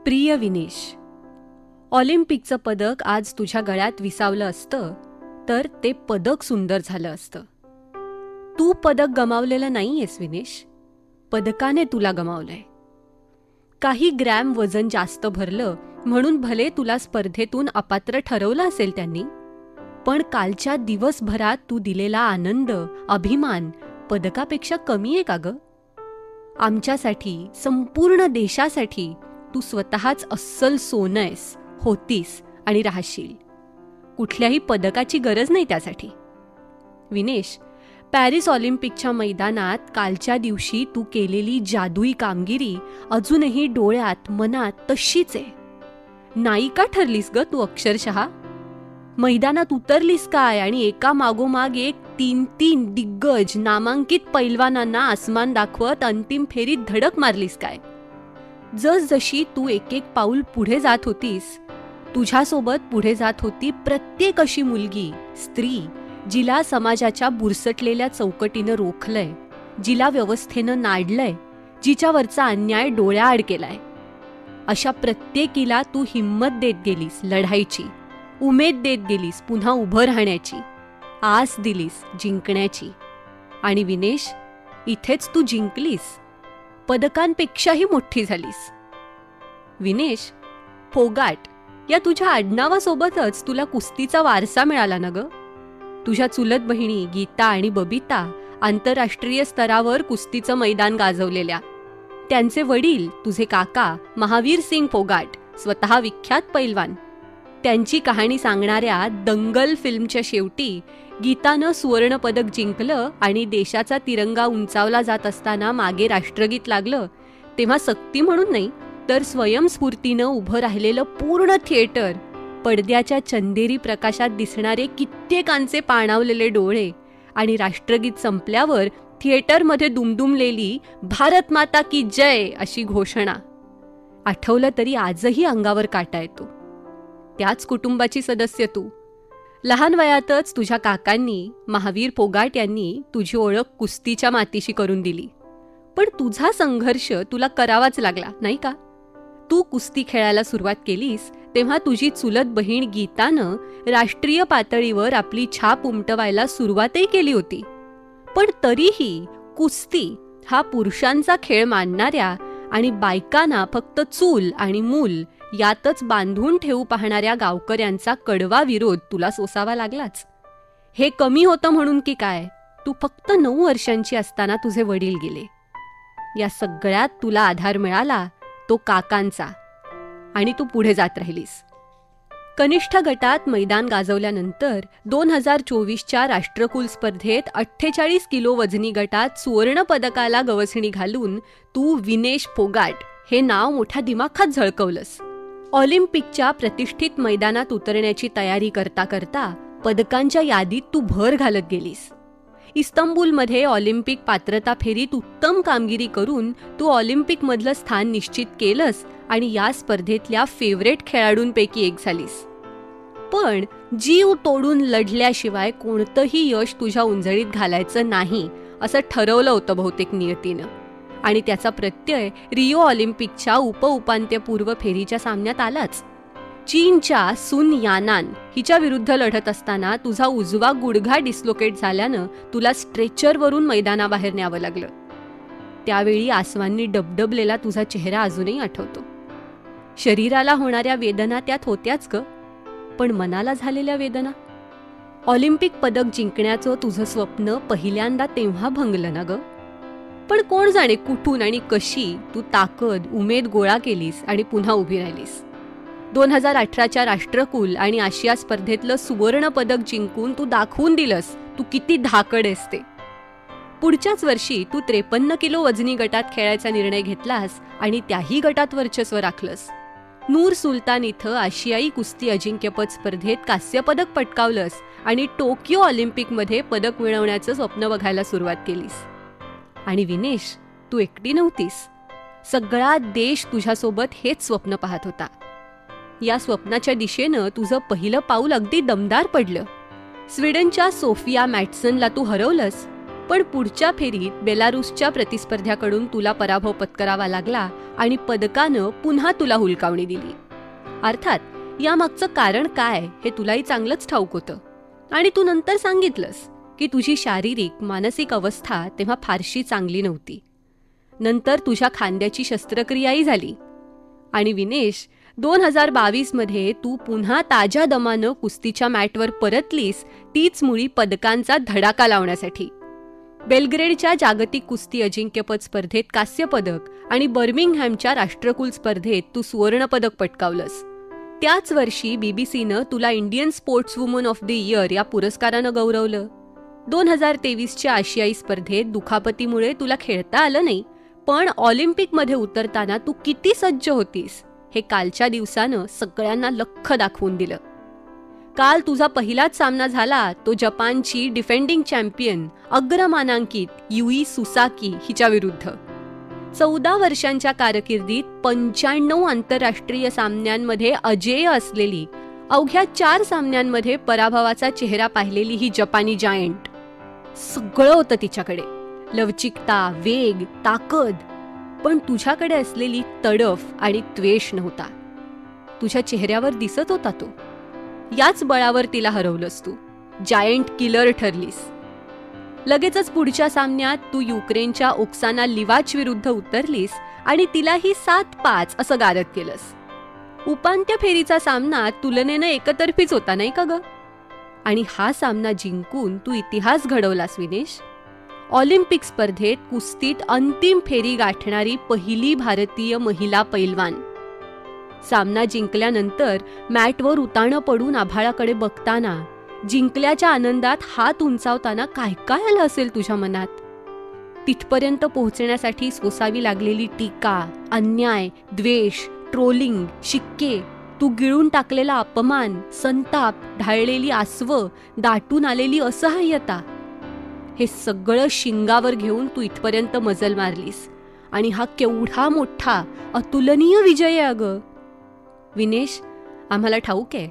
प्रिय विनेश, ऑलिम्पिकचं पदक आज तुझ्या गळ्यात विसावलं असतं तर ते पदक सुंदर झालं असतं. तू पदक गमावलेलं नाहीयेस विनेश, पदकाने तुला गमावलंय. काही ग्रॅम वजन जास्त भरलं म्हणून भले तुला स्पर्धेतून अपात्र ठरवलं असेल त्यांनी, पण कालच्या दिवसभरात तू दिलेला आनंद, अभिमान पदकापेक्षा कमी आहे का ग? आमच्यासाठी, संपूर्ण देशासाठी तू स्वतःच अस्सल सोनं आहेस, होतीस आणि राहशील. कुठल्याही पदकाची गरज नाही त्यासाठी. विनेश, पॅरिस ऑलिम्पिकच्या मैदानात कालच्या दिवशी तू केलेली जादुई कामगिरी अजूनही डोळ्यात, मनात तशीच आहे. नायिका ठरलीस ग तू अक्षरशः. मैदानात उतरलीस काय आणि एका मागोमाग एक 3 दिग्गज नामांकित पैलवानांना आसमान दाखवत अंतिम फेरीत धडक मारलीस काय. जसजशी तू एक पाऊल पुढे जात होतीस, तुझ्यासोबत पुढे जात होती प्रत्येक अशी मुलगी, स्त्री जिला समाजाच्या बुरसटलेल्या चौकटीनं रोखलंय, जिला व्यवस्थेनं नाडलंय, जिच्यावरचा अन्याय डोळ्याआड केलाय. अशा प्रत्येकीला तू हिंमत देत गेलीस लढायची, उमेद देत गेलीस पुन्हा उभं राहण्याची, आस दिलीस जिंकण्याची. आणि विनेश, इथेच तू जिंकलीस, पदकांपेक्षाही मोठी झालीस. विनेश, फोगाट या तुझ्या आडनावासोबतच तुला कुस्तीचा वारसा मिळाला ना ग. तुझ्या चुलत बहिणी गीता आणि बबिता आंतरराष्ट्रीय स्तरावर कुस्तीचं मैदान गाजवलेल्या. त्यांचे वडील, तुझे काका महावीर सिंग फोगाट, स्वतः विख्यात पैलवान. त्यांची कहाणी सांगणाऱ्या दंगल फिल्मच्या शेवटी गीतानं सुवर्णपदक जिंकलं आणि देशाचा तिरंगा उंचावला जात असताना मागे राष्ट्रगीत लागलं तेव्हा सक्ती म्हणून नाही तर स्वयंस्फूर्तीनं उभं राहिलेलं पूर्ण थिएटर, पडद्याच्या चंदेरी प्रकाशात दिसणारे कित्येकांचे पाणावलेले डोळे आणि राष्ट्रगीत संपल्यावर थिएटरमध्ये दुमदुमलेली भारत माता की जय अशी घोषणा आठवलं तरी आजही अंगावर काटा येतो. त्याच कुटुंबाची सदस्य तू. लहान वयातच तुझ्या काकांनी, महावीर फोगाट यांनी तुझी ओळख कुस्तीच्या मातीशी करून दिली. पण तुझा संघर्ष तुला करावाच लागला नाही का. तू कुस्ती खेळायला सुरुवात केलीस तेव्हा तुझी चुलत बहीण गीतानं राष्ट्रीय पातळीवर आपली छाप उमटवायला सुरुवातही केली होती. पण तरीही कुस्ती हा पुरुषांचा खेळ मानणाऱ्या आणि बायकांना फक्त चूल आणि मूल यातच बांधून ठेवू पाहणाऱ्या गावकऱ्यांचा कडवा विरोध तुला सोसावा लागलाच. हे कमी होतं म्हणून की काय, तू फक्त 9 वर्षांची असताना तुझे वडील गेले. या सगळ्यात तुला आधार मिळाला तो काकांचा आणि तू पुढे जात राहिलीस. कनिष्ठ गटात मैदान गाजवल्यानंतर 2024च्या राष्ट्रकुल स्पर्धेत 48 किलो वजनी गटात सुवर्ण पदकाला गवसणी घालून तू विनेश फोगाट हे नाव मोठ्या दिमाखात झळकवलंस. ऑलिम्पिकच्या प्रतिष्ठित मैदानात उतरण्याची तयारी करता करता पदकांच्या यादीत तू भर घालत गेलीस. इस्तंबूलमध्ये ऑलिम्पिक पात्रता फेरीत उत्तम कामगिरी करून तू ऑलिम्पिकमधलं स्थान निश्चित केलंस आणि या स्पर्धेतल्या फेवरेट खेळाडूंपैकी एक झालीस. पण जीव तोडून लढल्याशिवाय कोणतंही यश तुझ्या उंजळीत घालायचं नाही असं ठरवलं होतं बहुतेक नियतीनं. आणि त्याचा प्रत्यय रिओ ऑलिम्पिकच्या उपांत्यपूर्व फेरीच्या सामन्यात आलाच. चीनच्या सुन यानान हिच्या विरुद्ध लढत असताना तुझा उजवा गुडघा डिस्लोकेट झाल्यानं तुला स्ट्रेचरवरून मैदानाबाहेर न्यावं लागलं. त्यावेळी आसवांनी डबडबलेला तुझा चेहरा अजूनही आठवतो. शरीराला होणाऱ्या वेदना त्यात होत्याच ग, पण मनाला झालेल्या वेदना. ऑलिम्पिक पदक जिंकण्याचं तुझं स्वप्न पहिल्यांदा तेव्हा भंगलं ना ग. पण कोण जाणे कुठून आणि कशी तू ताकद, उमेद गोळा केलीस आणि पुन्हा उभी राहिलीस. 2018च्या राष्ट्रकुल आणि आशिया स्पर्धेतलं सुवर्ण पदक जिंकून तू दाखवून दिलंस तू किती धाकड आहेस ते. पुढच्याच वर्षी तू 53 किलो वजनी गटात खेळायचा निर्णय घेतलास आणि त्याही गटात वर्चस्व राखलंस. नूर सुलतान इथं आशियाई कुस्ती अजिंक्यपद स्पर्धेत कांस्यपदक पटकावलंस आणि टोकियो ऑलिम्पिकमध्ये पदक मिळवण्याचं स्वप्न बघायला सुरुवात केलीस. आणि विनेश, तू एकटी नव्हतीस. सगळा देश तुझ्यासोबत हेच स्वप्न पाहत होता. या स्वप्नाच्या दिशेनं तुझं पहिलं पाऊल अगदी दमदार पडलं. स्वीडनच्या सोफिया मॅटसनला तू हरवलंस. पण पुढच्या फेरीत बेलारूसच्या प्रतिस्पर्ध्याकडून तुला पराभव पत्करावा लागला आणि पदकानं पुन्हा तुला हुलकावणी दिली. अर्थात यामागचं कारण काय हे तुलाही चांगलंच ठाऊक होतं आणि तू नंतर सांगितलंस की तुझी शारीरिक मानसिक अवस्था तेव्हा फारशी चांगली नव्हती. नंतर तुझ्या खांद्याची शस्त्रक्रियाही झाली आणि विनेश, 2022 मध्ये तू पुन्हा ताज्या दमानं कुस्तीच्या मॅटवर परतलीस, तीच मुळी पदकांचा धडाका लावण्यासाठी. बेलग्रेडच्या जागतिक कुस्ती अजिंक्यपद स्पर्धेत कांस्य पदक आणि बर्मिंगहॅमच्या राष्ट्रकुल स्पर्धेत तू सुवर्णपदक पटकावलंस. त्याच वर्षी बीबीसीनं तुला Indian sports woman of the year या पुरस्कारानं गौरवलं. 2023च्या आशियाई स्पर्धेत दुखापतीमुळे तुला खेळता आलं नाही, पण ऑलिम्पिकमध्ये उतरताना तू किती सज्ज होतीस हे कालच्या दिवसानं सगळ्यांना लख्ख दाखवून दिलं. काल तुझा पहिलाच सामना झाला तो जपानची डिफेंडिंग चॅम्पियन अग्रमानांकित युई सुसाकी हिच्या विरुद्ध. 14 वर्षांच्या कारकिर्दीत 95 आंतरराष्ट्रीय सामन्यांमध्ये अजेय असलेली, अवघ्या 4 सामन्यांमध्ये पराभवाचा चेहरा पाहिलेली ही जपानी जायंट. सगळं होतं तिच्याकडे, लवचिकता, वेग, ताकद, पण तुझ्याकडे असलेली तडफ आणि द्वेष नव्हता. तुझ्या चेहऱ्यावर दिसत होता तो. याच बळावर तिला हरवलंस तू. Giant killer ठरलीस. लगेचच पुढच्या सामन्यात तू युक्रेनच्या ओक्साना लिवाच विरुद्ध उतरलीस आणि तिलाही 7-5 असं गारद केलंस. उपांत्य फेरीचा सामना तुलनेनं एकतर्फीच होता नाही का ग? आणि हा सामना जिंकून तू इतिहास घडवलास विनेश. ऑलिम्पिक स्पर्धेत कुस्तीत अंतिम फेरी गाठणारी पहिली भारतीय महिला पैलवान. सामना जिंकल्यानंतर मॅटवर उताणं पडून आभाळाकडे बघताना, जिंकल्याच्या आनंदात हात उंचावताना काय काय आलं असेल तुझ्या मनात? तिथपर्यंत पोहोचण्यासाठी सोसावी लागलेली टीका, अन्याय, द्वेष, ट्रोलिंग, शिक्के, तू गिळून टाकलेला अपमान, संताप, ढाळलेली आसवं, दाटून आलेली असहाय्यता, हे सगळं शिंगावर घेऊन तू इथपर्यंत मजल मारलीस आणि हा केवढा मोठा अतुलनीय विजय आहे अगं. विनेश, आम्हाला ठाऊक आहे,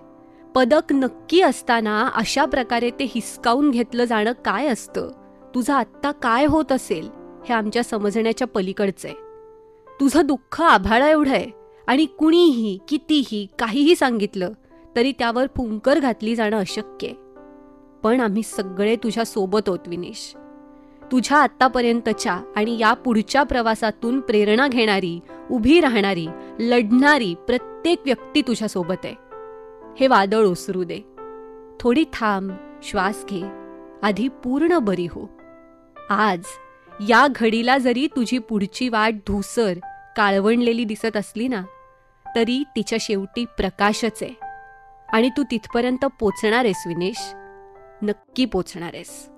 पदक नक्की असताना अशा प्रकारे ते हिसकावून घेतलं जाणं काय असतं, तुझं आत्ता काय होत असेल हे आमच्या समजण्याच्या पलीकडचं आहे. तुझं दुःख आभाळा एवढं आहे आणि कुणीही कितीही काहीही सांगितलं तरी त्यावर फुंकर घातली जाणं अशक्य आहे. पण आम्ही सगळे तुझ्या सोबत आहोत विनेश. तुझ्या आत्तापर्यंतच्या आणि या पुढच्या प्रवासातून प्रेरणा घेणारी, उभी राहणारी, लढणारी प्रत्येक व्यक्ती तुझ्या सोबत आहे. हे वादळ ओसरू दे. थोडी थांब, श्वास घे, आधी पूर्ण बरी हो. आज या घडीला जरी तुझी पुढची वाट धूसर, काळवणलेली दिसत असली ना, तरी तिच्या शेवटी प्रकाशच आहे आणि तू तिथपर्यंत पोचणार आहेस विनेश. नक्की पोचणार आहेस.